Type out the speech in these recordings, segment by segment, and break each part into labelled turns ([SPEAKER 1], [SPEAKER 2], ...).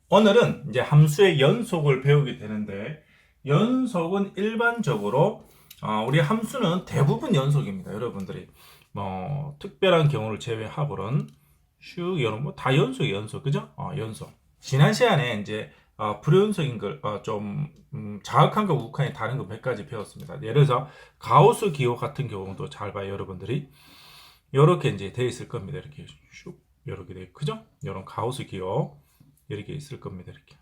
[SPEAKER 1] 오늘은 이제 함수의 연속을 배우게 되는데, 연속은 일반적으로 우리 함수는 대부분 연속입니다. 여러분들이 뭐 특별한 경우를 제외하고는 슉 이런 뭐 다 연속이 연속, 그죠? 연속. 지난 시간에 이제 불연속인 걸 좀 자악한과 우극한이 다른 거 몇 가지 배웠습니다. 예를 들어서 가우스 기호 같은 경우도 잘 봐요, 여러분들이. 이렇게 이제 돼 있을 겁니다. 이렇게 슉 이렇게 돼, 그죠? 이런 가우스 기호 이렇게 있을 겁니다. 이렇게.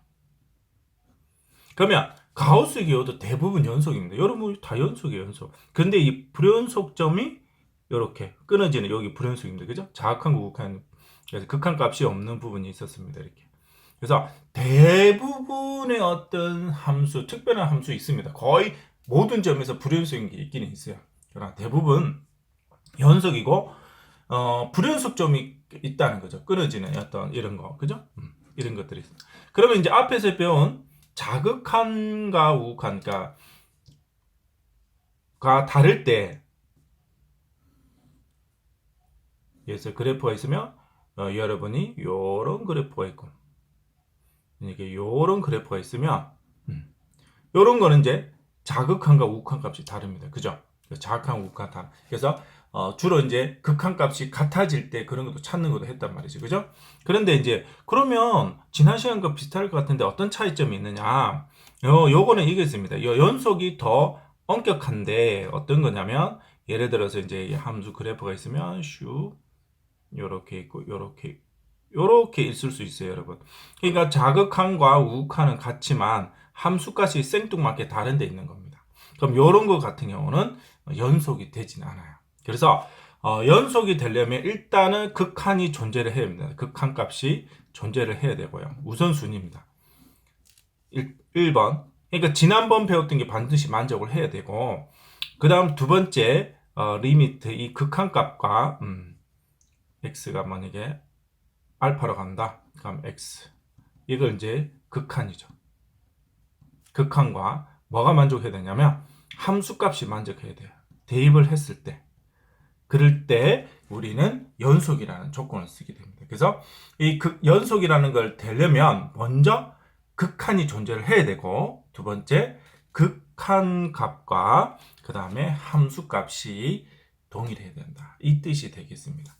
[SPEAKER 1] 그러면 가우스 기호도 대부분 연속입니다. 여러분 다 연속이에요, 연속. 근데 이 불연속점이 이렇게 끊어지는 여기 불연속입니다. 그죠? 자악한 우극한, 그래서 극한값이 없는 부분이 있었습니다. 이렇게. 그래서 대부분의 어떤 함수, 특별한 함수 있습니다. 거의 모든 점에서 불연속인 게 있기는 있어요. 그러나 대부분 연속이고 불연속점이 있다는 거죠. 끊어지는 어떤 이런 거, 그죠? 이런 것들이 있어요. 그러면 이제 앞에서 배운 자극한과 우극한가 다를 때, 그래서 그래프가 있으면 여러분이 요런 그래프가 있고 이게 요런 그래프가 있으면 요런 거는 이제 자극한과 우극한 값이 다릅니다. 그죠? 자극한 우극한 다. 그래서 주로 이제 극한값이 같아질 때 그런 것도 찾는 것도 했단 말이죠. 그죠? 그런데 이제 그러면 지난 시간과 비슷할 것 같은데 어떤 차이점이 있느냐? 요거는 이겠습니다. 요 연속이 더 엄격한데 어떤 거냐면 예를 들어서 이제 함수 그래프가 있으면 슉 요렇게 있고 요렇게 있을 수 있어요, 여러분. 그러니까 자극한과 우극한은 같지만 함수값이 생뚱맞게 다른 데 있는 겁니다. 그럼 요런 거 같은 경우는 연속이 되진 않아요. 그래서 연속이 되려면 일단은 극한이 존재를 해야 됩니다. 극한 값이 존재를 해야 되고요. 우선순위입니다. 1번. 그러니까 지난번 배웠던 게 반드시 만족을 해야 되고, 그 다음 두 번째 리미트, 이 극한 값과 x가 만약에 알파로 간다. 그럼 x. 이걸 이제 극한이죠. 극한과 뭐가 만족해야 되냐면 함수값이 만족해야 돼요. 대입을 했을 때. 그럴 때 우리는 연속이라는 조건을 쓰게 됩니다. 그래서 이 연속이라는 걸 되려면 먼저 극한이 존재를 해야 되고, 두 번째 극한 값과 그 다음에 함수 값이 동일해야 된다. 이 뜻이 되겠습니다.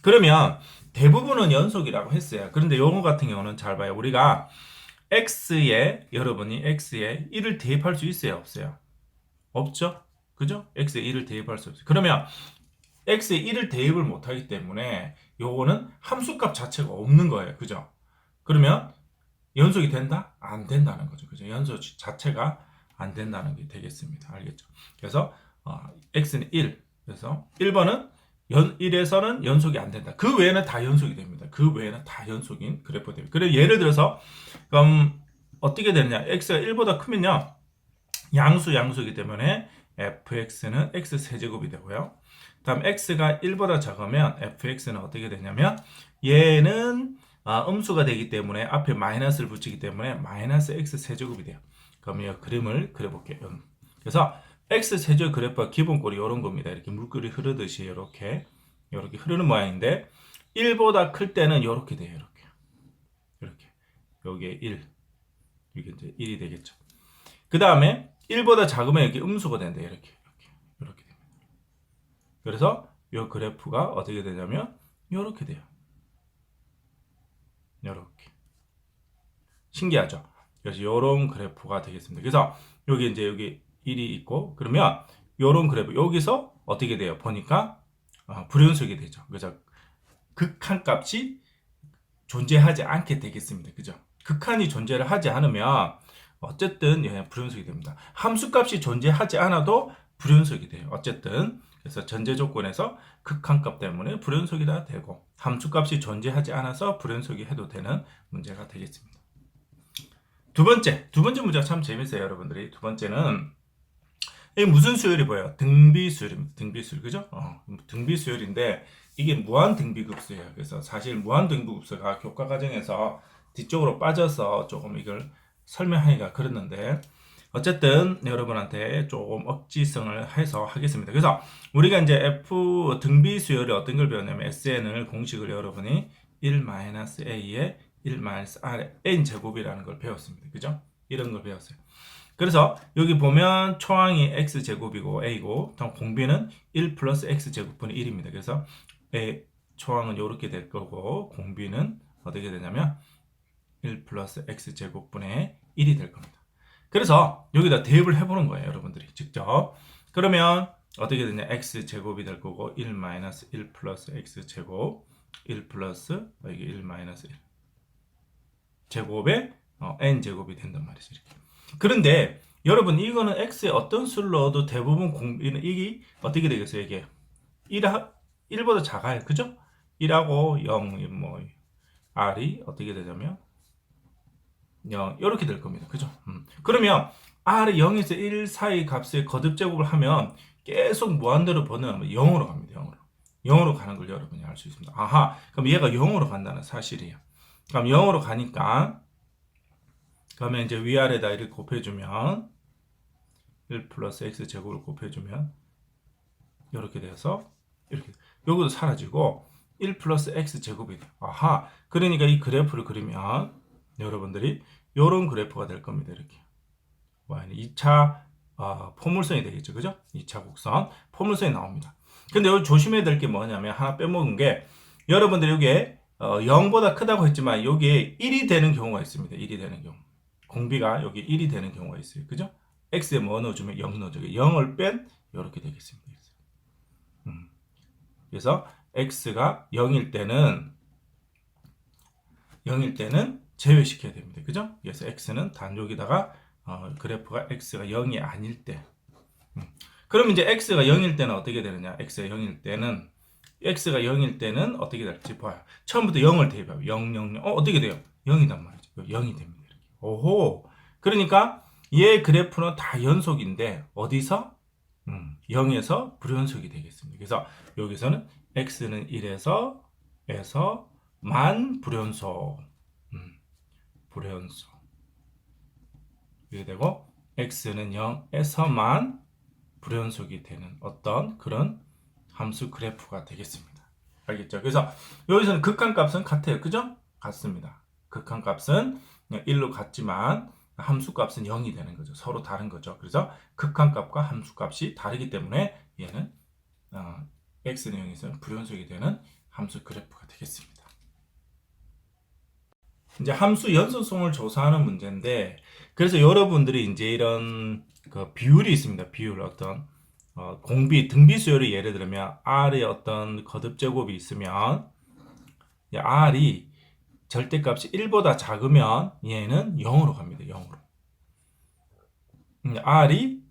[SPEAKER 1] 그러면 대부분은 연속이라고 했어요. 그런데 요거 같은 경우는 잘 봐요. 우리가 여러분이 x에 1을 대입할 수 있어요, 없어요? 없죠? 그죠? x에 1을 대입할 수 없어요. 그러면 x에 1을 대입을 못하기 때문에 요거는 함수값 자체가 없는 거예요. 그죠? 그러면 연속이 된다? 안 된다는 거죠. 그죠? 연속 자체가 안 된다는 게 되겠습니다. 알겠죠? 그래서 x는 1. 그래서 1번은 1에서는 연속이 안 된다. 그 외에는 다 연속이 됩니다. 그 외에는 다 연속인 그래프 됩니다. 그래서 예를 들어서 그럼 어떻게 되느냐? x가 1보다 크면요. 양수이기 때문에 fx는 x 세제곱이 되고요. 다음 x가 1보다 작으면 fx는 어떻게 되냐면 얘는 음수가 되기 때문에 앞에 마이너스를 붙이기 때문에 마이너스 x 세제곱이 돼요. 그럼 이 그림을 그려볼게요. 그래서 x 세제곱 그래프가 기본꼴이 이런 겁니다. 이렇게 물결이 흐르듯이 이렇게 흐르는 모양인데 1보다 클 때는 이렇게 돼요. 이렇게 여기에 1 이게 이제 1이 되겠죠. 그 다음에 1보다 작으면 이렇게 음수가 된다. 이렇게 됩니다. 그래서 이 그래프가 어떻게 되냐면 이렇게 돼요. 이렇게 신기하죠? 그래서 이런 그래프가 되겠습니다. 그래서 여기 이제 여기 1이 있고 그러면 이런 그래프 여기서 어떻게 돼요? 보니까 불연속이 되죠. 그래서 극한 값이 존재하지 않게 되겠습니다. 그죠? 극한이 존재를 하지 않으면 어쨌든 불연속이 됩니다. 함수값이 존재하지 않아도 불연속이 돼요. 어쨌든 그래서 전제 조건에서 극한값 때문에 불연속이다 되고 함수값이 존재하지 않아서 불연속이 해도 되는 문제가 되겠습니다. 두 번째 문제가 참 재밌어요, 여러분들이. 두 번째는 이게 무슨 수열이 보여요? 등비수열입니다. 등비수열, 그죠? 등비수열인데 이게 무한등비급수예요. 그래서 사실 무한등비급수가 교과 과정에서 뒤쪽으로 빠져서 조금 이걸 설명하기가 그랬는데 어쨌든 여러분한테 조금 억지성을 해서 하겠습니다. 그래서 우리가 이제 F 등비수열이 어떤 걸 배웠냐면 SN을 공식을 여러분이 1-A의 1-r n 제곱이라는 걸 배웠습니다. 그죠? 이런 걸 배웠어요. 그래서 여기 보면 초항이 x 제곱이고 a고 공비는 1 플러스 x 제곱분의 1입니다. 그래서 a 초항은 이렇게 될 거고 공비는 어떻게 되냐면 1 플러스 x 제곱분의 1이 될 겁니다. 그래서 여기다 대입을 해보는 거예요, 여러분들이 직접. 그러면 어떻게 되냐? x 제곱이 될 거고 1 마이너스 1 플러스 x 제곱 1 플러스 이게 1 마이너스 1 제곱에 n 제곱이 된단 말이죠. 이렇게. 그런데 여러분 이거는 x에 어떤 수를 넣어도 대부분 공비는 이게 어떻게 되겠어요? 이게 1보다 작아요. 그죠? 1하고 0, 뭐 r이 어떻게 되냐면 0 이렇게 될 겁니다. 그죠? 그러면 r이 0에서 1 사이 값의 거듭 제곱을 하면 계속 무한대로 번호하면 0으로 갑니다. 0으로. 0으로 가는 걸 여러분이 알 수 있습니다. 아하, 그럼 얘가 0으로 간다는 사실이에요. 그럼 0으로 가니까 그러면 이제 위아래다 이렇게 곱해주면 1 플러스 x 제곱을 곱해주면 이렇게 돼서 이렇게 여기도 사라지고 1 플러스 x 제곱이 돼요. 아하, 그러니까 이 그래프를 그리면 여러분들이 이런 그래프가 될 겁니다. 이렇게 2차 포물선이 되겠죠. 그죠? 2차 곡선 포물선이 나옵니다. 근데 여기 조심해야 될 게 뭐냐면 하나 빼먹은 게 여러분들이 여기에 0보다 크다고 했지만 여기에 1이 되는 경우가 있습니다. 1이 되는 경우. 공비가 여기 1이 되는 경우가 있어요. 그죠? x에 뭐 넣어주면 0 넣어줘요. 0을 뺀 이렇게 되겠습니다. 그래서 x가 0일 때는 제외시켜야 됩니다. 그죠? 그래서 x는 단여기다가 그래프가 x가 0이 아닐 때. 그럼 이제 x가 0일 때는 어떻게 되느냐? x가 0일 때는 어떻게 될지 봐요. 처음부터 0을 대입하면 0, 0, 0. 어떻게 돼요? 0이단 말이죠. 0이 됩니다. 이렇게. 오호. 그러니까 얘 그래프는 다 연속인데 어디서? 0에서 불연속이 되겠습니다. 그래서 여기서는 x는 1에서 만 불연속. 불연속. 이렇게 되고 x는 0에서만 불연속이 되는 어떤 그런 함수 그래프가 되겠습니다. 알겠죠? 그래서 여기서는 극한값은 같아요. 그죠? 같습니다. 극한값은 1로 같지만 함수값은 0이 되는 거죠. 서로 다른 거죠. 그래서 극한값과 함수값이 다르기 때문에 얘는 x는 0에서 불연속이 되는 함수 그래프가 되겠습니다. 이제 함수 연속성을 조사하는 문제인데 그래서 여러분들이 이제 이런 그 비율이 있습니다. 비율 어떤 공비 등비 수열을 예를 들면 r의 어떤 거듭 제곱이 있으면 r이 절대값이 1보다 작으면 얘는 0으로 갑니다. 0으로. r이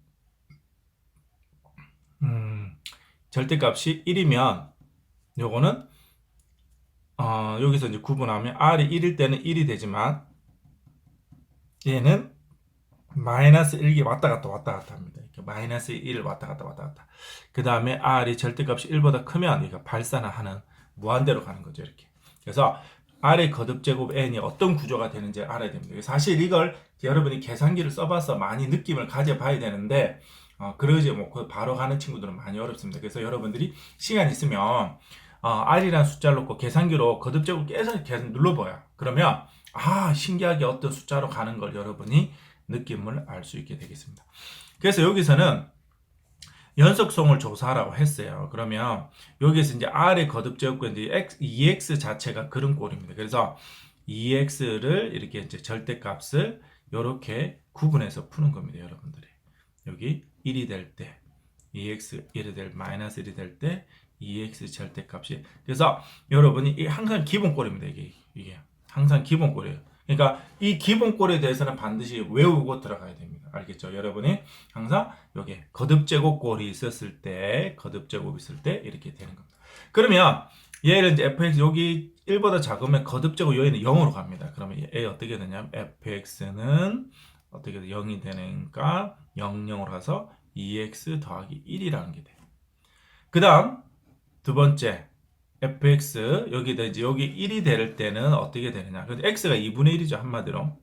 [SPEAKER 1] 절대값이 1이면 요거는 여기서 이제 구분하면 r이 1일 때는 1이 되지만 얘는 마이너스 1이 왔다 갔다 합니다. 이렇게 마이너스 1 왔다 갔다. 그 다음에 r이 절대값이 1보다 크면 얘가 발산하는 무한대로 가는 거죠. 이렇게. 그래서 r의 거듭 제곱 n이 어떤 구조가 되는지 알아야 됩니다. 사실 이걸 여러분이 계산기를 써봐서 많이 느낌을 가져봐야 되는데 그러지 뭐 바로 가는 친구들은 많이 어렵습니다. 그래서 여러분들이 시간 있으면 r이라는 숫자를 놓고 계산기로 거듭 제곱 계속 눌러봐요. 그러면 신기하게 어떤 숫자로 가는 걸 여러분이 느낌을 알 수 있게 되겠습니다. 그래서 여기서는 연속성을 조사하라고 했어요. 그러면 여기서 이제 r의 거듭 제곱과 이제 2x 자체가 그런 꼴입니다. 그래서 2x를 이렇게 이제 절대값을 이렇게 구분해서 푸는 겁니다, 여러분들이. 여기 1이 될 때, 2x 1이 될 마이너스 1이 될 때 2x 절대값이. 그래서 여러분이 항상 기본꼴입니다. 이게 항상 기본꼴이에요. 그러니까 이 기본꼴에 대해서는 반드시 외우고 들어가야 됩니다. 알겠죠? 여러분이 항상 여기 거듭 제곱꼴이 있었을 때, 이렇게 되는 겁니다. 그러면 얘를 이제 fx 여기 1보다 작으면 거듭 제곱 여기는 0으로 갑니다. 그러면 얘 어떻게 되냐면 fx는 어떻게 0이 되니까 0, 0으로 가서 2x 더하기 1이라는 게 돼요. 그 다음 두 번째 fx 여기다 이제 여기 1이 될 때는 어떻게 되느냐? 근데 x가 2분의 1이죠, 한마디로.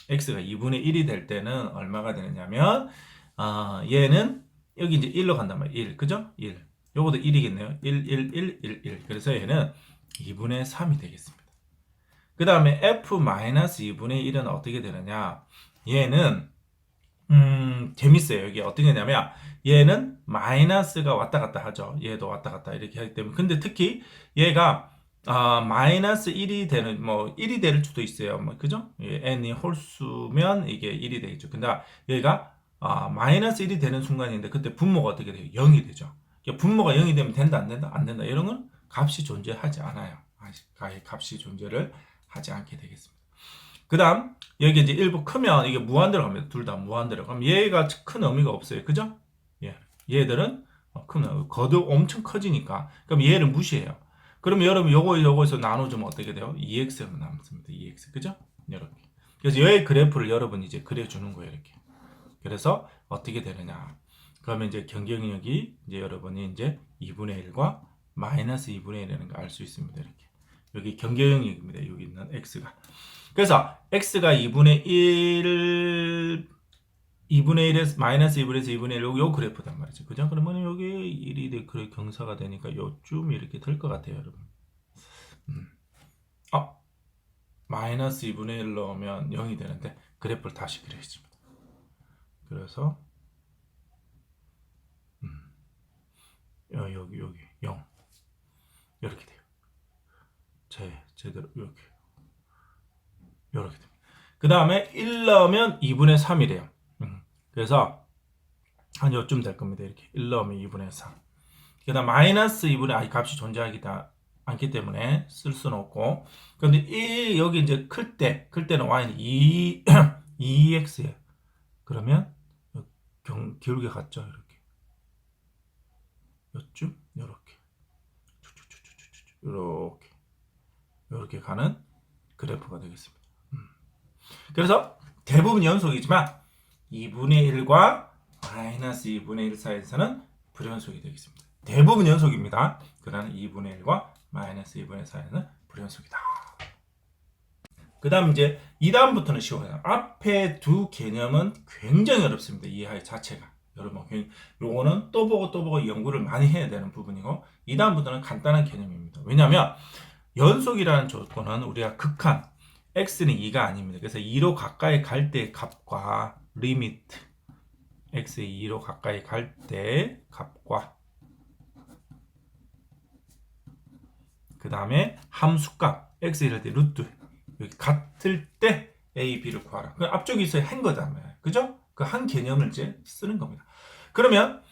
[SPEAKER 1] x가 2분의 1이 될 때는 얼마가 되느냐면 얘는 여기 이제 1로 간단 말이에요. 1. 그죠? 1. 요것도 1이겠네요. 1. 그래서 얘는 2분의 3이 되겠습니다. 그 다음에 f-2분의 1은 어떻게 되느냐? 얘는 재밌어요. 이게 어떻게 되냐면 얘는 마이너스가 왔다 갔다 하죠. 얘도 왔다 갔다 이렇게 하기 때문에. 근데 특히 얘가 마이너스 1이 되는 뭐 1이 될 수도 있어요. 뭐 그죠? n이 홀수면 이게 1이 되겠죠. 근데 얘가 마이너스 1이 되는 순간인데 그때 분모가 어떻게 돼요? 0이 되죠. 분모가 0이 되면 된다 안 된다 안 된다 이런 건 값이 존재하지 않아요. 값이 존재를 하지 않게 되겠습니다. 그 다음 여기 이제 일부 크면 이게 무한대로 갑니다. 둘 다 무한대로. 그럼 얘가 큰 의미가 없어요. 그죠? 예. 얘들은 큰 거듭 엄청 커지니까. 그럼 얘를 무시해요. 그러면 여러분 요거에서 나눠주면 어떻게 돼요? 2x로 남습니다. 2x. 그죠? 이렇게. 그래서 얘의 그래프를 여러분이 이제 그려주는 거예요. 이렇게. 그래서 어떻게 되느냐. 그러면 이제 경쟁력이 이제 여러분이 이제 2분의 1과 마이너스 2분의 1이라는 걸 알 수 있습니다. 이렇게. 여기 경쟁력입니다. 여기 있는 x가. 그래서 x가 2분의 1에서 마이너스 2분에서 2분의 1 요 그래프단 말이죠. 그죠? 그러면 여기 1이 그래 경사가 되니까 요쯤 이렇게 될 것 같아요, 여러분. 마이너스 2분의 1 넣으면 0이 되는데 그래프를 다시 그려야지. 그래서 여기 0 이렇게 돼요. 제대로 이렇게 됩니다. 그 다음에 1 넣으면 2분의 3이래요. 그래서 한 요쯤 될 겁니다. 이렇게 1 넣으면 2분의 3. 그 다음 마이너스 2분의 값이 존재하기 않기 때문에 쓸 수는 없고. 그런데 여기 이제 클 때는 y는 2x예요. 그러면 기울기 같죠? 이렇게 요쯤 이렇게 가는 그래프가 되겠습니다. 그래서 대부분 연속이지만 2분의 1과 마이너스 2분의 1 사이에서는 불연속이 되겠습니다. 대부분 연속입니다. 그러나 2분의 1과 마이너스 2분의 1 사이에는 불연속이다. 그 다음 이제 2단부터는 쉬워요. 앞에 두 개념은 굉장히 어렵습니다. 이해할 자체가. 여러분, 요거는 또 보고 연구를 많이 해야 되는 부분이고 2단부터는 간단한 개념입니다. 왜냐하면 연속이라는 조건은 우리가 극한 x는 2가 아닙니다. 그래서 2로 가까이 갈 때 값과 리미트 x의 2로 가까이 갈 때 값과 그 다음에 함수값 x에 이럴 때 루트 여기 같을 때 a, b를 구하라. 그 앞쪽에 있어야 한 거잖아요. 그죠? 그 한 개념을 이제 쓰는 겁니다. 그러면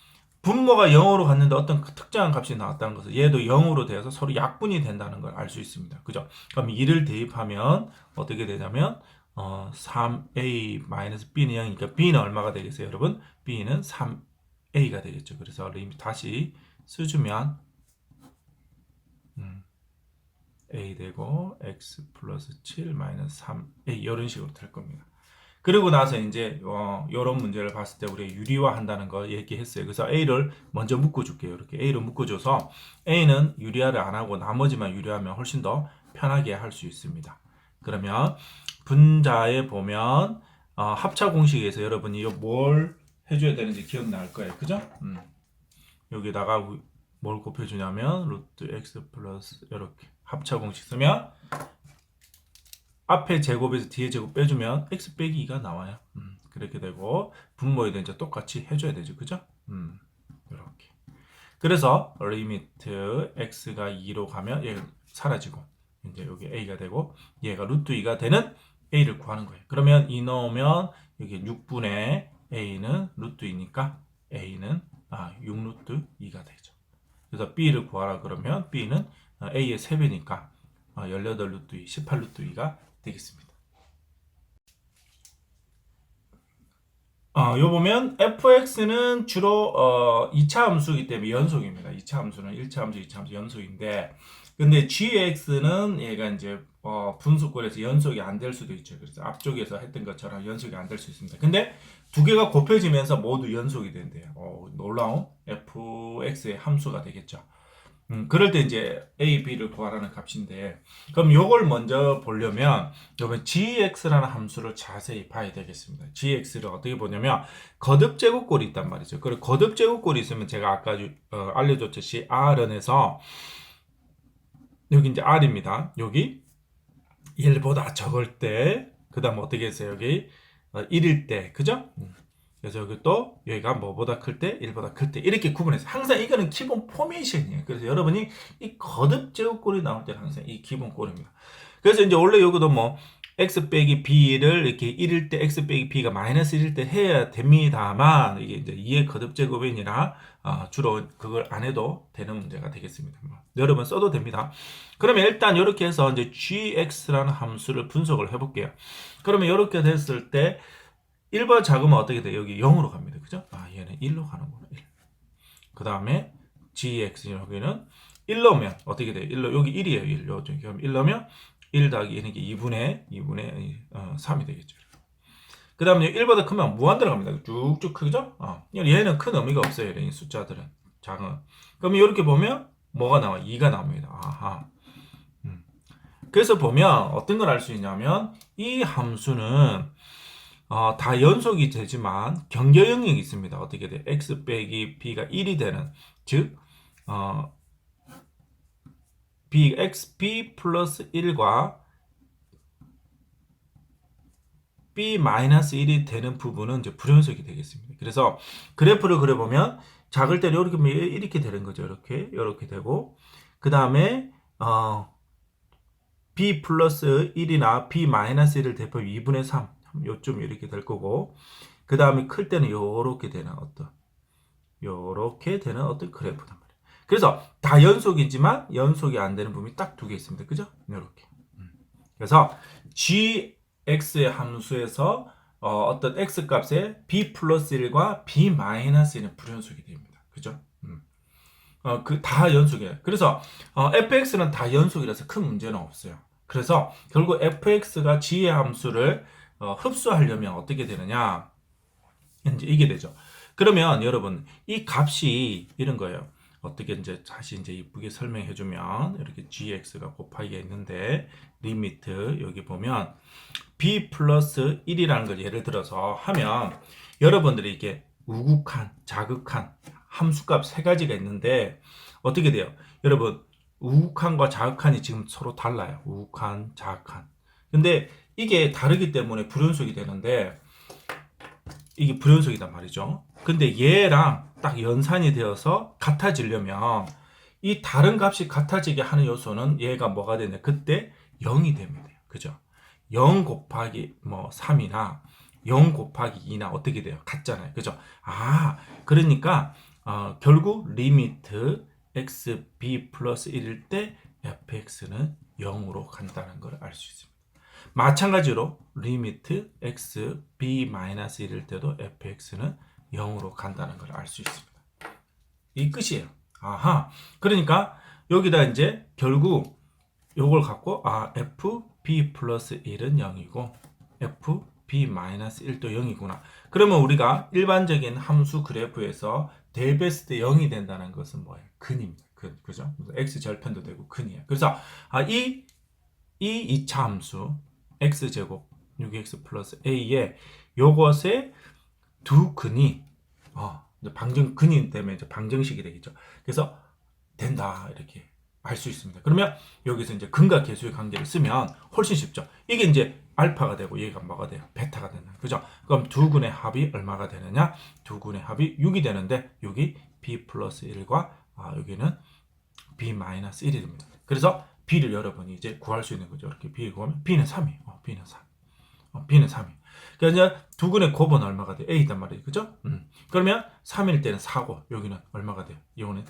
[SPEAKER 1] 분모가 0으로 갔는데 어떤 특정한 값이 나왔다는 것은 얘도 0으로 되어서 서로 약분이 된다는 걸 알 수 있습니다. 그죠? 그럼 2를 대입하면 어떻게 되냐면 3a-b는 0이니까 b는 얼마가 되겠어요, 여러분? b는 3a가 되겠죠. 그래서 다시 써주면 a 되고 x 플러스 7 마이너스 3a 이런 식으로 될 겁니다. 그리고 나서 이제 이런 문제를 봤을 때 우리가 유리화 한다는 거 얘기했어요. 그래서 A를 먼저 묶어줄게요. 이렇게 A를 묶어줘서 A는 유리화를 안 하고 나머지만 유리하면 훨씬 더 편하게 할 수 있습니다. 그러면 분자에 보면 합차 공식에서 여러분이 뭘 해줘야 되는지 기억날 거예요. 그죠? 여기다가 뭘 곱해주냐면 루트 x 플러스 이렇게 합차 공식 쓰면 앞에 제곱에서 뒤에 제곱 빼주면 x 빼기 2가 나와요. 그렇게 되고 분모에도 이제 똑같이 해줘야 되죠. 그죠? 이렇게. 그래서 리미트 x가 2로 가면 얘가 사라지고 이제 여기 a가 되고 얘가 루트 2가 되는 a를 구하는 거예요. 그러면 2 넣으면 여기 6분의 a는 루트 2니까 a는 6 루트 2가 되죠. 그래서 b를 구하라 그러면 b는 a의 3배니까 18 루트 2, 18 루트 2가 되겠습니다. 요 보면 fx는 주로 2차 함수이기 때문에 연속입니다. 2차 함수는 1차 함수, 2차 함수 연속인데 근데 gx는 얘가 이제 분수꼴에서 연속이 안 될 수도 있죠. 그래서 앞쪽에서 했던 것처럼 연속이 안 될 수 있습니다. 근데 두 개가 곱해지면서 모두 연속이 된대요. 놀라운 fx의 함수가 되겠죠. 그럴 때 이제 a, b를 구하라는 값인데 그럼 요걸 먼저 보려면 여러분 gx라는 함수를 자세히 봐야 되겠습니다. gx를 어떻게 보냐면 거듭 제곱꼴이 있단 말이죠. 그리고 거듭 제곱꼴이 있으면 제가 아까 알려줬듯이 rn에서 여기 이제 r입니다. 여기 1보다 적을 때, 그 다음 어떻게 했어요? 여기 1일 때, 그죠? 그래서 여기 또 여기가 뭐보다 클 때, 1보다 클 때 이렇게 구분해서 항상 이거는 기본 포메이션이에요. 그래서 여러분이 이 거듭 제곱꼴이 나올 때는 항상 이 기본 꼴입니다. 그래서 이제 원래 여기도 뭐 x 빼기 b를 이렇게 1일 때 x 빼기 b가 마이너스 1일 때 해야 됩니다만 이게 이제 2의 거듭 제곱이니라 주로 그걸 안 해도 되는 문제가 되겠습니다. 여러분 써도 됩니다. 그러면 일단 이렇게 해서 이제 gx라는 함수를 분석을 해볼게요. 그러면 이렇게 됐을 때 1번 작으면 어떻게 돼요? 여기 0으로 갑니다. 그죠? 얘는 1로 가는구나. 1. 그 다음에 gx 여기는 1 넣으면 어떻게 돼요? 1로 여기 1이에요. 1. 그럼 1 넣으면 1 더하기 1은 2분의 3이 되겠죠. 그 다음에 1보다 크면 무한대로 갑니다. 쭉쭉 크죠? 얘는 큰 의미가 없어요. 이 숫자들은. 작은. 그럼 이렇게 보면 뭐가 나와? 2가 나옵니다. 아하. 그래서 보면 어떤 걸 알 수 있냐면 이 함수는 다 연속이 되지만 경계 영역이 있습니다. 어떻게 돼? x 빼기 b가 1이 되는 즉 b 플러스 1과 b 마이너스 1이 되는 부분은 이제 불연속이 되겠습니다. 그래서 그래프를 그려보면 작을 때 이렇게 되는 거죠. 이렇게 되고 그 다음에 b 플러스 1이나 b 마이너스 1을 대입하면 2분의 3 요쯤 이렇게 될 거고 그 다음에 클 때는 요렇게 되는 그래프단 말이에요. 그래서 다 연속이지만 연속이 안 되는 부분이 딱 두 개 있습니다. 그죠? 이렇게. 그래서 gx의 함수에서 어떤 x 값에 b 플러스 1과 b 마이너스 1은 불연속이 됩니다. 그죠? 다 연속이에요. 그래서 fx는 다 연속이라서 큰 문제는 없어요. 그래서 결국 fx가 g의 함수를 흡수하려면 어떻게 되느냐? 이제 이게 되죠. 그러면 여러분 이 값이 이런 거예요. 어떻게 이제 다시 이제 이쁘게 설명해 주면 이렇게 gx가 곱하기가 있는데 리미트 여기 보면 b 플러스 1이라는 걸 예를 들어서 하면 여러분들이 이게 우극한, 자극한 함수값 세 가지가 있는데 어떻게 돼요? 여러분 우극한과 자극한이 지금 서로 달라요. 우극한, 자극한. 근데 이게 다르기 때문에 불연속이 되는데 이게 불연속이단 말이죠. 근데 얘랑 딱 연산이 되어서 같아지려면 이 다른 값이 같아지게 하는 요소는 얘가 뭐가 되냐? 그때 0이 됩니다. 그죠? 0 곱하기 3이나 0 곱하기 2나 어떻게 돼요? 같잖아요. 그죠? 그러니까 결국 리미트 x b 플러스 1일 때 fx는 0으로 간다는 걸 알 수 있습니다. 마찬가지로 리미트 x b 마이너스 1일 때도 fx는 0으로 간다는 걸 알 수 있습니다. 이 끝이에요. 그러니까 여기다 이제 결국 요걸 갖고 f b 플러스 1은 0이고 f b 마이너스 1도 0이구나. 그러면 우리가 일반적인 함수 그래프에서 대입했을 때 0이 된다는 것은 뭐예요? 근입니다. 그죠? x 절편도 되고 근이에요. 그래서 이 2차 함수 x제곱 6x 플러스 a에 요것의 두 근이 방정 근이 때문에 이제 방정식이 되겠죠. 그래서 된다 이렇게 알 수 있습니다. 그러면 여기서 이제 근과 계수의 관계를 쓰면 훨씬 쉽죠. 이게 이제 알파가 되고 얘가 뭐가 돼요? 베타가 되는 그죠? 그럼 두 근의 합이 얼마가 되느냐? 두 근의 합이 6이 되는데 여기 b 플러스 1과 여기는 b 마이너스 1이 됩니다. 그래서 b를 여러분이 이제 구할 수 있는 거죠. 이렇게 b 구하면 b는 3이에요. b는 3. b는 3이에요. 그러니까 이제 두 근의 곱은 얼마가 돼요? a단 말이에요. 그죠? 그러면 3일 때는 4고 여기는 얼마가 돼요? 이거는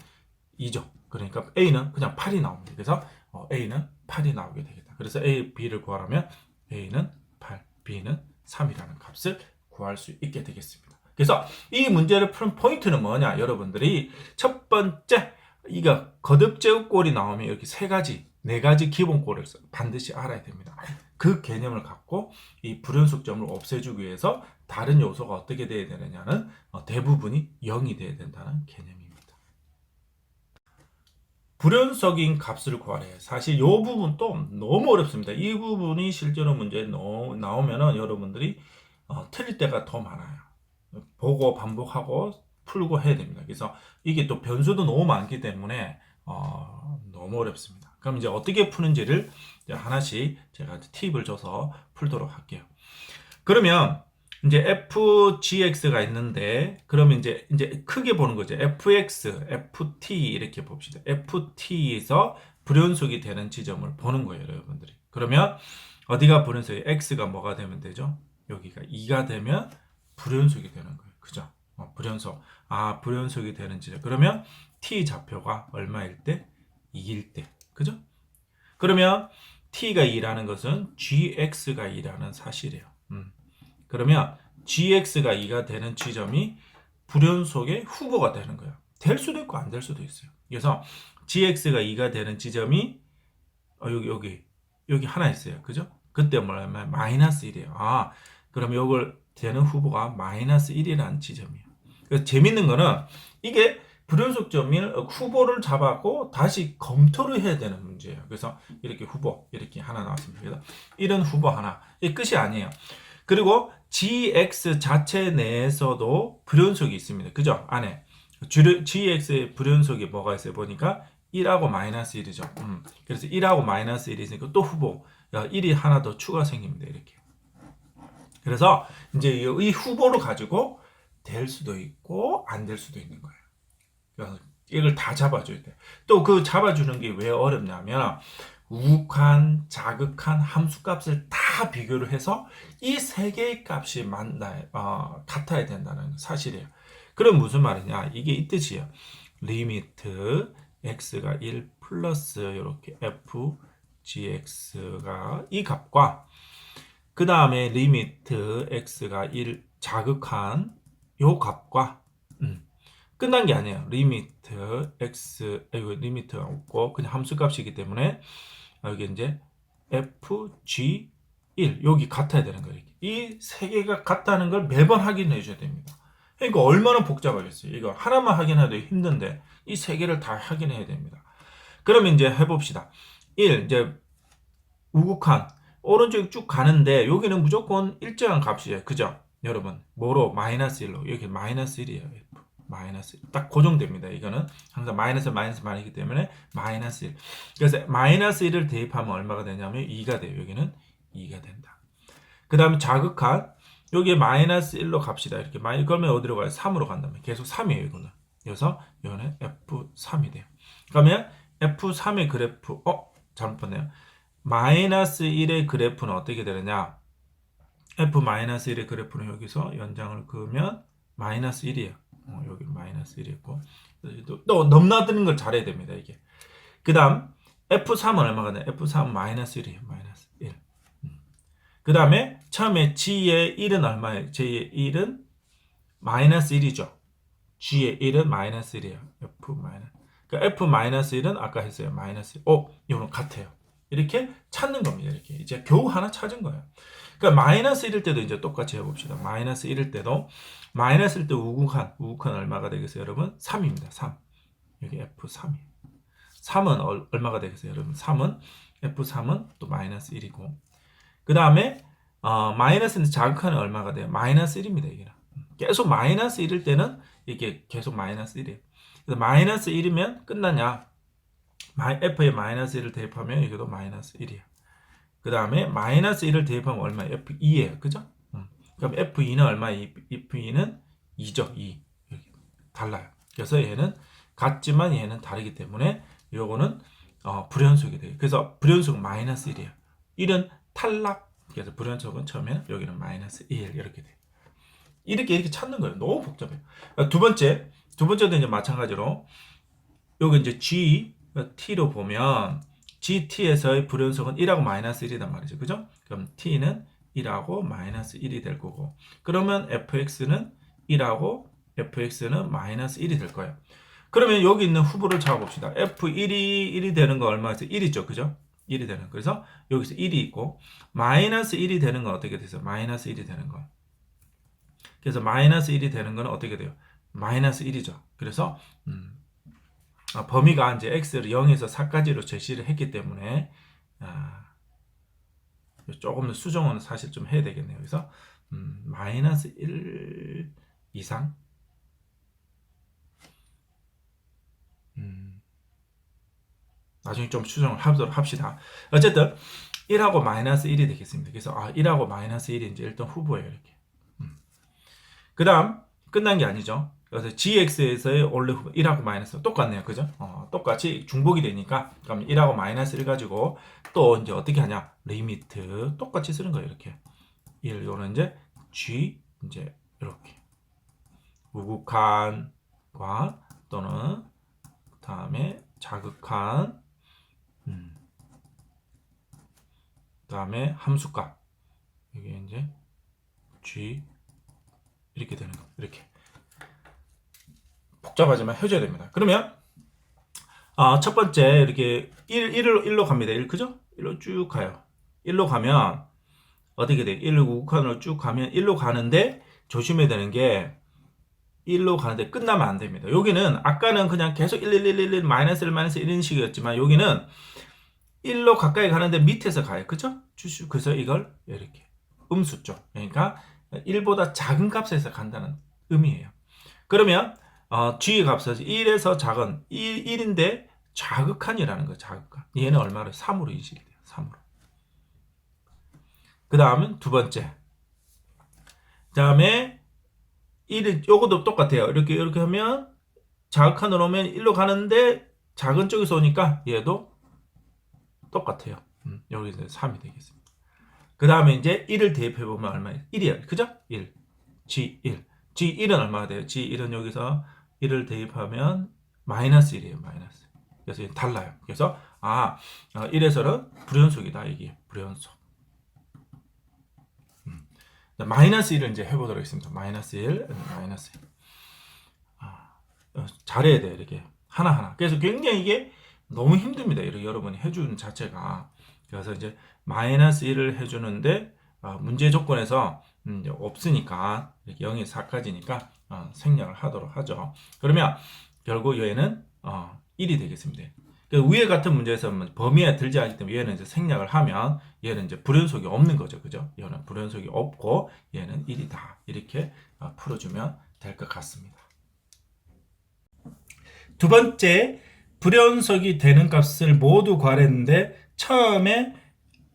[SPEAKER 1] 2죠. 그러니까 a는 그냥 8이 나옵니다. 그래서 a는 8이 나오게 되겠다. 그래서 a, b를 구하려면 a는 8, b는 3이라는 값을 구할 수 있게 되겠습니다. 그래서 이 문제를 푸는 포인트는 뭐냐? 여러분들이 첫 번째 이거 거듭 제곱꼴이 나오면 여기 네 가지 기본꼴을 반드시 알아야 됩니다. 그 개념을 갖고 이 불연속점을 없애주기 위해서 다른 요소가 어떻게 돼야 되느냐는 대부분이 0이 돼야 된다는 개념입니다. 불연속인 값을 구하래요. 사실 이 부분도 너무 어렵습니다. 이 부분이 실제로 문제에 나오면은 여러분들이 틀릴 때가 더 많아요. 보고 반복하고 풀고 해야 됩니다. 그래서 이게 또 변수도 너무 많기 때문에 너무 어렵습니다. 그럼 이제 어떻게 푸는지를 이제 하나씩 제가 팁을 줘서 풀도록 할게요. 그러면 이제 FGX가 있는데, 그러면 이제 크게 보는 거죠. FX, FT 이렇게 봅시다. FT에서 불연속이 되는 지점을 보는 거예요, 여러분들이. 그러면 어디가 불연속이, X가 뭐가 되면 되죠? 여기가 2가 되면 불연속이 되는 거예요. 그죠? 불연속. 불연속이 되는 지점. 그러면 T 좌표가 얼마일 때? 2일 때. 그죠? 그러면 T가 2라는 것은 GX가 2라는 사실이에요. 그러면 GX가 2가 되는 지점이 불연속의 후보가 되는 거예요. 될 수도 있고 안 될 수도 있어요. 그래서 GX가 2가 되는 지점이 여기 하나 있어요. 그죠? 그때 뭐냐면 마이너스 1이에요. 그럼 이걸 되는 후보가 마이너스 1이라는 지점이에요. 그래서 재밌는 거는 이게 불연속점일 후보를 잡았고 다시 검토를 해야 되는 문제예요. 그래서 이렇게 후보 이렇게 하나 나왔습니다. 그래서 이런 후보 하나, 이 끝이 아니에요. 그리고 GX 자체 내에서도 불연속이 있습니다. 그죠? 안에 GX의 불연속이 뭐가 있어요? 보니까 1하고 마이너스 1이죠. 그래서 1하고 마이너스 1이 있으니까 또 후보 1이 하나 더 추가 생깁니다. 이렇게. 그래서 이제 이 후보를 가지고 될 수도 있고 안 될 수도 있는 거예요. 그래서 이걸 다 잡아줘야 돼. 또 그 잡아주는 게 왜 어렵냐면 우극한, 자극한 함수값을 다 비교를 해서 이 세 개의 값이 같아야 된다는 사실이에요. 그럼 무슨 말이냐? 이게 이 뜻이에요. 리미트 x가 1 플러스 이렇게 f gx가 이 값과 그 다음에 리미트 x가 1 자극한 요 값과 끝난 게 아니에요. 리미트 x 리미트가 없고 그냥 함수값이기 때문에 여기 이제 fg1 여기 같아야 되는 거예요. 이 세 개가 같다는 걸 매번 확인해 줘야 됩니다. 그러니까 얼마나 복잡하겠어요. 이거 하나만 확인해도 힘든데 이 세 개를 다 확인해야 됩니다. 그러면 이제 해봅시다. 1 이제 우극한 오른쪽에 쭉 가는데 여기는 무조건 일정한 값이에요. 그죠? 여러분 뭐로? 마이너스 1로. 여기 마이너스 1이에요. 마이너스 1. 딱 고정됩니다. 이거는 항상 마이너스이기 때문에 마이너스 1. 그래서 마이너스 1을 대입하면 얼마가 되냐면 2가 돼요. 여기는 2가 된다. 그 다음에 자극한 여기에 마이너스 1로 갑시다. 이렇게 그러면 어디로 가요? 3으로 간다면 계속 3이에요. 이거는. 그래서 이거는 F3이 돼요. 그러면 F3의 그래프 잘못 봤네요. 마이너스 1의 그래프는 어떻게 되느냐? F-1의 그래프는 여기서 연장을 그으면 마이너스 1이에요. 여기 마이너스 1이 있고 또 넘나드는 걸 잘해야 됩니다. 이게. 그 다음 F3은 얼마가 돼요? F3은 마이너스 1이에요. 마이너스 1. 그 다음에 처음에 G의 1은 얼마예요? G의 1은 마이너스 1이죠. G의 1은 마이너스 1이에요. F-1은 아까 했어요. 마이너스 1. 이거는 같아요. 이렇게 찾는 겁니다. 이렇게 이제 겨우 하나 찾은 거예요. 그러니까 마이너스 1일 때도 이제 똑같이 해봅시다. 마이너스 1일 때도 마이너스 1일 때 우극한 얼마가 되겠어요, 여러분? 3입니다. 3. 여기 F3이에요. 3은 얼마가 되겠어요, 여러분? 3은 F3은 또 마이너스 1이고 그 다음에 마이너스는 자극하는 얼마가 돼요? 마이너스 1입니다. 이게 계속 마이너스 1일 때는 이게 계속 마이너스 1이에요. 그래서 마이너스 1이면 끝나냐? F에 마이너스 1을 대입하면 이것도 마이너스 1이에요. 그 다음에 마이너스 1을 대입하면 얼마예요? F2예요. 그죠? 그럼 F2는 얼마예요? F2는 2죠. 2. 달라요. 그래서 얘는 같지만 얘는 다르기 때문에 요거는 불연속이 돼요. 그래서 불연속은 마이너스 1이에요. 1은 탈락. 그래서 불연속은 처음에는 여기는 마이너스 1 이렇게 돼요. 이렇게 찾는 거예요. 너무 복잡해요. 두 번째도 이제 마찬가지로 여기 이제 T로 보면 GT에서의 불연속은 1하고 마이너스 1이란 말이죠. 그죠? 그럼 T는 1하고 마이너스 1이 될 거고 그러면 FX는 1하고 FX는 마이너스 1이 될 거예요. 그러면 여기 있는 후보를 잡아봅시다. F1이 1이 되는 거 얼마였어요? 1이죠. 그죠? 1이 되는 거. 그래서 여기서 1이 있고 마이너스 1이 되는 건 어떻게 되세요? 마이너스 1이 되는 거. 그래서 마이너스 1이 되는 건 어떻게 돼요? 마이너스 1이죠. 그래서 범위가 이제 x를 0에서 4까지로 제시를 했기 때문에 조금 더 수정은 사실 좀 해야 되겠네요. 그래서 마이너스 1 이상 나중에 좀 수정을 하도록 합시다. 어쨌든 1하고 마이너스 1이 되겠습니다. 그래서 1하고 마이너스 1이 이제 일단 후보예요. 이렇게. 그 다음 끝난 게 아니죠. 그래서 gx에서의 원래 후보 1하고 마이너스 똑같네요. 그죠? 똑같이 중복이 되니까 그럼 1하고 마이너스 1 가지고 또 이제 어떻게 하냐? 리미트 똑같이 쓰는 거예요. 이렇게 1 요는 이제 g 이제 이렇게 우극한과 또는 다음에 자극한 다음에 함수값 이게 이제 g 이렇게 되는 거 이렇게 복잡하지만 해줘야 됩니다. 그러면 첫 번째 이렇게 1로 갑니다. 1 그죠? 1로 쭉 가요. 1로 가면 어떻게 돼? 1로 우극한으로 쭉 가면 1로 가는데 조심해야 되는 게 1로 가는데 끝나면 안 됩니다. 여기는 아까는 그냥 계속 1, 1, 1, 1, 1 마이너스 1, 마이너스 1 이런 식이었지만 여기는 1로 가까이 가는데 밑에서 가요. 그죠? 그래서 이걸 이렇게 음수죠. 그러니까 1보다 작은 값에서 간다는 의미예요. 그러면 G의 값은 1에서 작은 1인데 자극한이라는 거예요. 자극한. 얘는 얼마로? 3으로 인식이 돼요. 3으로. 그 다음은 두 번째. 그 다음에 1은 요것도 똑같아요. 이렇게 하면 자극한으로 오면 1로 가는데 작은 쪽에서 오니까 얘도 똑같아요. 여기서 3이 되겠습니다. 그 다음에 이제 1을 대입해 보면 얼마예요? 1이에요. 그죠? 1. G1. G1은 얼마가 돼요? G1은 여기서 1을 대입하면 마이너스 1이에요. 마이너스. 그래서 달라요. 그래서 1에서는 불연속이다. 이게 불연속. 마이너스 1을 이제 해보도록 하겠습니다. 마이너스 1, 마이너스 1. 잘해야 돼요. 이렇게 하나하나. 그래서 굉장히 이게 너무 힘듭니다. 이렇게 여러분이 해주는 자체가. 그래서 이제 마이너스 1을 해주는데 문제 조건에서 없으니까 이렇게 0에서 4까지니까 생략을 하도록 하죠. 그러면 결국 얘는 1이 되겠습니다. 위에 같은 문제에서 범위에 들지 않기 때문에 얘는 이제 생략을 하면 얘는 이제 불연속이 없는 거죠. 그죠? 얘는 불연속이 없고 얘는 1이다. 이렇게 풀어주면 될 것 같습니다. 두 번째, 불연속이 되는 값을 모두 구하랬는데 처음에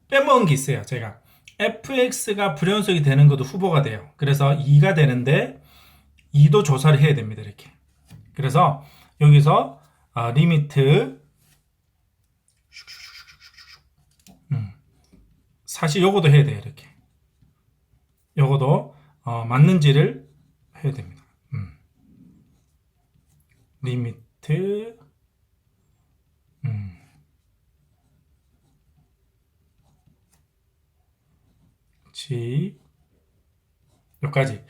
[SPEAKER 1] 빼먹은 게 있어요. 제가 fx가 불연속이 되는 것도 후보가 돼요. 그래서 2가 되는데 2도 조사를 해야 됩니다. 이렇게. 그래서 여기서 리미트 사실 요거도 해야 돼요. 이렇게. 요거도 맞는지를 해야 됩니다. 리미트 G 여기까지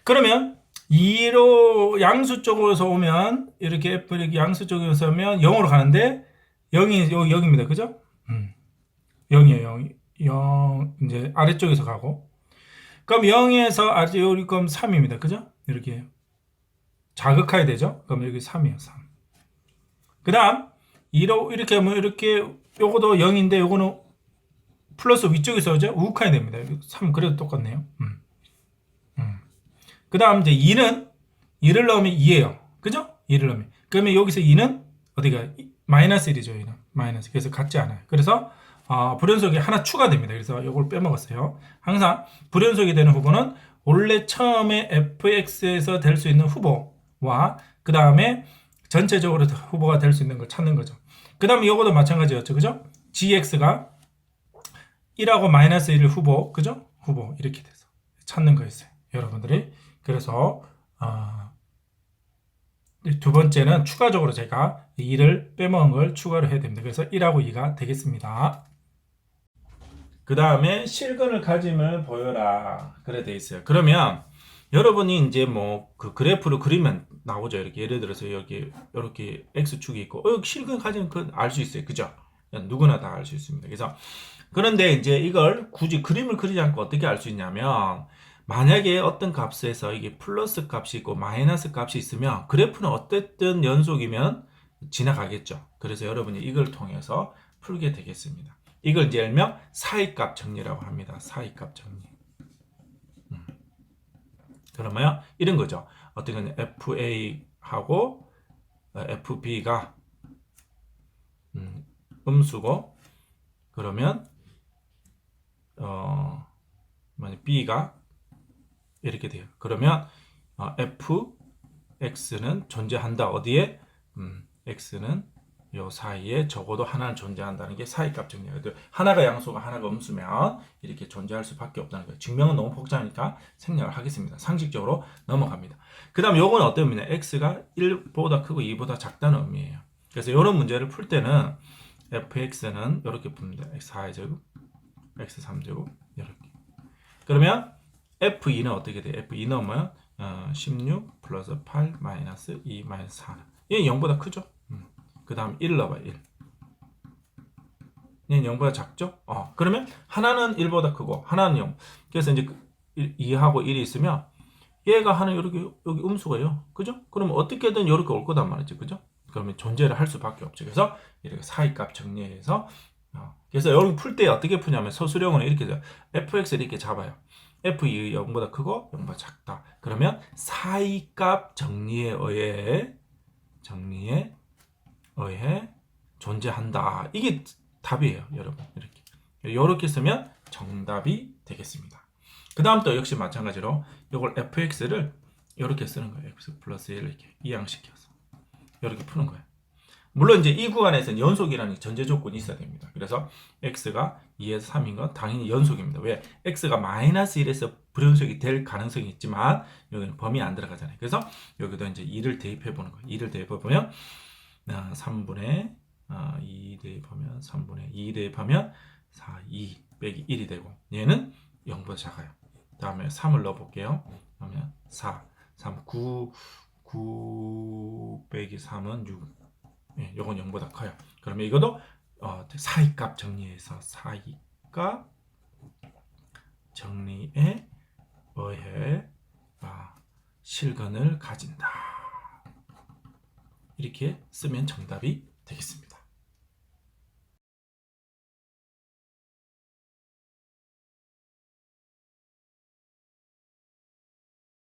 [SPEAKER 1] 그러면 2로 양수 쪽으로서 오면 이렇게 F 이렇게 양수 쪽에서 오면 0으로 가는데 0이 여기 0입니다. 그죠? 0이에요. 0 이제 아래쪽에서 가고 그럼 0에서 아래 여기 그럼 3입니다. 그죠? 이렇게 자극해야 되죠? 그럼 여기 3이에요. 3. 그 다음 2로 이렇게 하면 이렇게 요거도 0인데 요거는 플러스 위쪽에서 오죠? 우극해야 됩니다. 3 그래도 똑같네요. 그 다음 이제 2를 넣으면 2예요. 그죠? 2를 넣으면. 그러면 여기서 2는 어디가? 마이너스 1이죠. 2는. 마이너스. 그래서 같지 않아요. 그래서 불연속이 하나 추가됩니다. 그래서 이걸 빼먹었어요. 항상 불연속이 되는 후보는 원래 처음에 fx에서 될 수 있는 후보와 그 다음에 전체적으로 후보가 될 수 있는 걸 찾는 거죠. 그 다음에 이것도 마찬가지였죠. 그죠? gx가 1하고 마이너스 1을 후보, 그죠? 후보 이렇게 돼서 찾는 거였어요. 여러분들이. 그래서 두 번째는 추가적으로 제가 2를 빼먹은 걸 추가를 해야 됩니다. 그래서 1하고 2가 되겠습니다. 그 다음에 실근을 가짐을 보여라. 그래 돼 있어요. 그러면 여러분이 이제 뭐 그 그래프를 그리면 나오죠. 이렇게 예를 들어서 여기 이렇게 x축이 있고 실근 가짐 알 수 있어요. 그죠? 누구나 다 알 수 있습니다. 그래서 그런데 이제 이걸 굳이 그림을 그리지 않고 어떻게 알 수 있냐면 만약에 어떤 값에서 이게 플러스 값이 있고 마이너스 값이 있으면 그래프는 어쨌든 연속이면 지나가겠죠. 그래서 여러분이 이걸 통해서 풀게 되겠습니다. 이걸 이제 일명 사이값 정리라고 합니다. 사이값 정리. 그러면 이런 거죠. 어떻게 FA하고 FB가 음수고 그러면 만약 B가 이렇게 돼요. 그러면 fx는 존재한다. 어디에? x는 요 사이에 적어도 하나는 존재한다는 게 사이값 정리예요. 하나가 양수가 하나가 음수면 이렇게 존재할 수밖에 없다는 거예요. 증명은 너무 복잡하니까 생략을 하겠습니다. 상식적으로 넘어갑니다. 그 다음 요건 어떤 의미냐? x가 1보다 크고 2보다 작다는 의미예요. 그래서 이런 문제를 풀 때는 fx는 이렇게 풉니다. x 4제곱, x 3제곱 이렇게. 그러면 f2는 어떻게 돼요? f2는 뭐야? 16 플러스 8 마이너스 2 마이너스 4. 얘는 0보다 크죠? 그 다음 1 넣어봐요. 1. 얘는 0보다 작죠? 그러면 하나는 1보다 크고 하나는 0. 그래서 이제 2하고 1이 있으면 얘가 하나 이렇게 여기 음수가요. 그죠? 그러면 어떻게든 이렇게 올 거단 말이죠. 그죠? 그러면 존재를 할 수밖에 없죠. 그래서 이렇게 사이값 정리해서 그래서 여기 풀 때 어떻게 푸냐면 서술형은 이렇게 돼요. fx를 이렇게 잡아요. f2 0보다 크고 0보다 작다. 그러면 사이값 정리에 의해 존재한다. 이게 답이에요, 여러분. 이렇게 쓰면 정답이 되겠습니다. 그 다음 또 역시 마찬가지로 이걸 fx를 이렇게 쓰는 거예요. x 플러스 1 이렇게 이항시켜서 이렇게 푸는 거예요. 물론 이제 이 구간에서는 연속이라는 전제 조건이 있어야 됩니다. 그래서 x가 2에서 3인 건 당연히 연속입니다. 왜? x가 마이너스 1에서 불연속이 될 가능성이 있지만 여기는 범위 안 들어가잖아요. 그래서 여기도 이제 2를 대입해 보는 거예요. 2를 대입해 보면 3분의 2 대입하면 3분의 2 대입하면 4, 2 빼기 1이 되고 얘는 0보다 작아요. 다음에 3을 넣어 볼게요. 그러면 4, 3, 9 빼기 3은 6. 예, 요건 0보다 커요. 그러면 이것도 사이값 정리해서 사이값 정리에 의해 실근을 가진다. 이렇게 쓰면 정답이 되겠습니다.